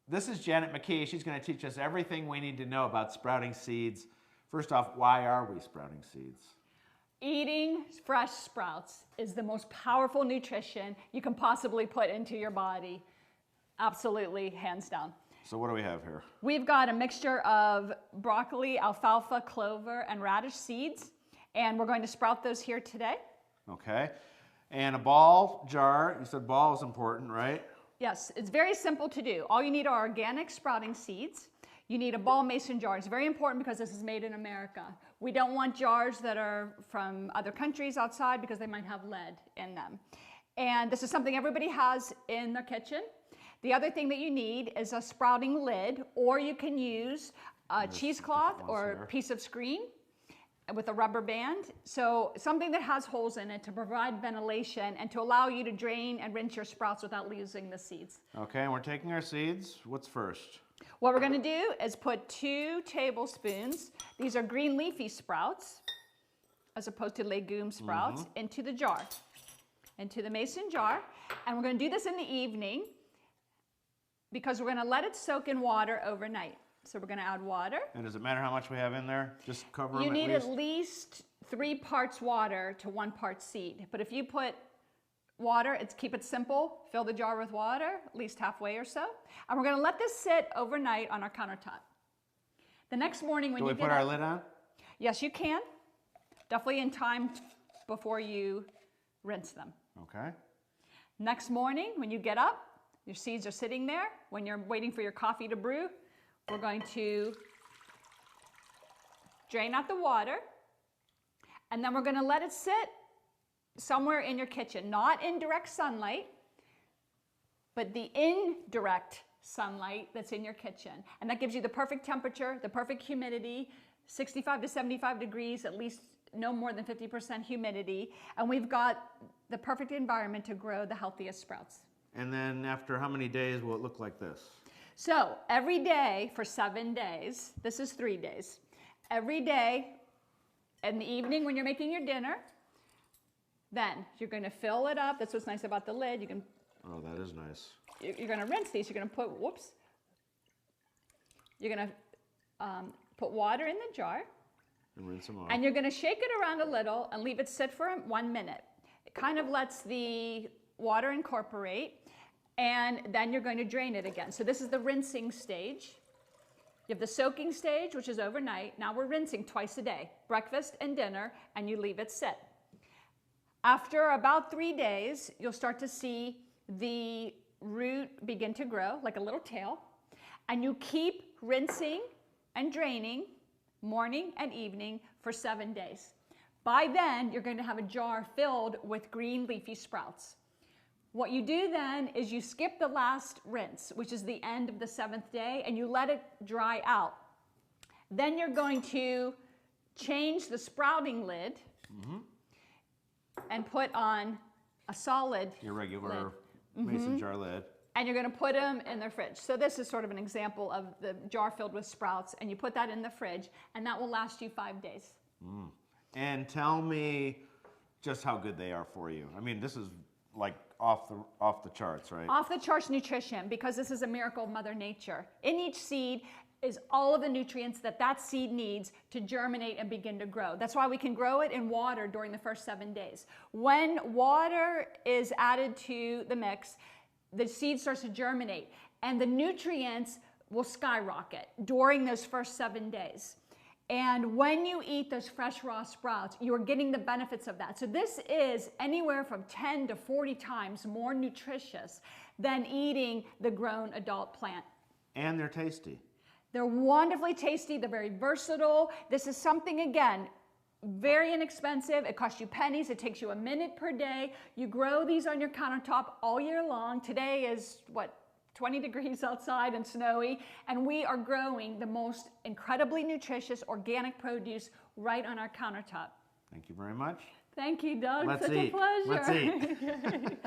This is Janet McKee. She's going to teach us everything we need to know about sprouting seeds. First off, why are we sprouting seeds? Eating fresh sprouts is the most powerful nutrition you can possibly put into your body. Absolutely, hands down. So what do we have here? We've got a mixture of broccoli, alfalfa, clover, and radish seeds, and we're going to sprout those here today. Okay. And a ball jar. You said ball is important, right? Yes, it's very simple to do. All you need are organic sprouting seeds. You need a ball mason jar. It's very important because this is made in America. We don't want jars that are from other countries outside because they might have lead in them. And this is something everybody has in their kitchen. The other thing that you need is a sprouting lid, or you can use a cheesecloth or a piece of screen with a rubber band. So something that has holes in it to provide ventilation and to allow you to drain and rinse your sprouts without losing the seeds. Okay, and we're taking our seeds. What's first? What we're going to do is put 2 tablespoons, these are green leafy sprouts, as opposed to legume sprouts, into the jar, into the mason jar. And we're going to do this in the evening because we're going to let it soak in water overnight. So we're going to add water. And does it matter how much we have in there? Just cover them You at need least? at least 3 parts water to 1 part seed. But if you put water, keep it simple. Fill the jar with water, at least halfway or so. And we're going to let this sit overnight on our countertop. The next morning when you get up... Do we put our lid on? Yes, you can. Definitely in time before you rinse them. Okay. Next morning when you get up, your seeds are sitting there. When you're waiting for your coffee to brew, we're going to drain out the water. And then we're going to let it sit somewhere in your kitchen, not in direct sunlight, but the indirect sunlight that's in your kitchen. And that gives you the perfect temperature, the perfect humidity, 65 to 75 degrees, at least no more than 50% humidity. And we've got the perfect environment to grow the healthiest sprouts. And then after how many days will it look like this? So every day for 7 days, this is 3 days, every day in the evening when you're making your dinner, then you're going to fill it up. That's what's nice about the lid. You can. Oh, that is nice. You're going to rinse these. You're going to put, You're going to put water in the jar. And rinse them off. And you're going to shake it around a little and leave it sit for 1 minute. It kind of lets the water incorporate, and then you're going to drain it again. So this is the rinsing stage. You have the soaking stage, which is overnight. Now we're rinsing twice a day, breakfast and dinner, and you leave it sit. After about 3 days, you'll start to see the root begin to grow like a little tail, and you keep rinsing and draining morning and evening for 7 days. By then, you're going to have a jar filled with green leafy sprouts. What you do then is you skip the last rinse, which is the end of the 7th day, and you let it dry out. Then you're going to change the sprouting lid and put on a solid Your regular lid. mason jar lid. And you're going to put them in the fridge. So this is sort of an example of the jar filled with sprouts, and you put that in the fridge, and that will last you 5 days. And tell me just how good they are for you. I mean, this is like off the charts, right? Off the charts nutrition, because this is a miracle of Mother Nature. In each seed is all of the nutrients that that seed needs to germinate and begin to grow. That's why we can grow it in water during the first 7 days. When water is added to the mix, the seed starts to germinate, and the nutrients will skyrocket during those first 7 days. And when you eat those fresh raw sprouts, you're getting the benefits of that. So this is anywhere from 10 to 40 times more nutritious than eating the grown adult plant. And they're tasty. They're wonderfully tasty. They're very versatile. This is something, again, very inexpensive. It costs you pennies. It takes you a minute per day. You grow these on your countertop all year long. Today is, 20 degrees outside and snowy, and we are growing the most incredibly nutritious organic produce right on our countertop. Thank you very much. Thank you, Doug. Let's Such eat. a pleasure. Let's eat.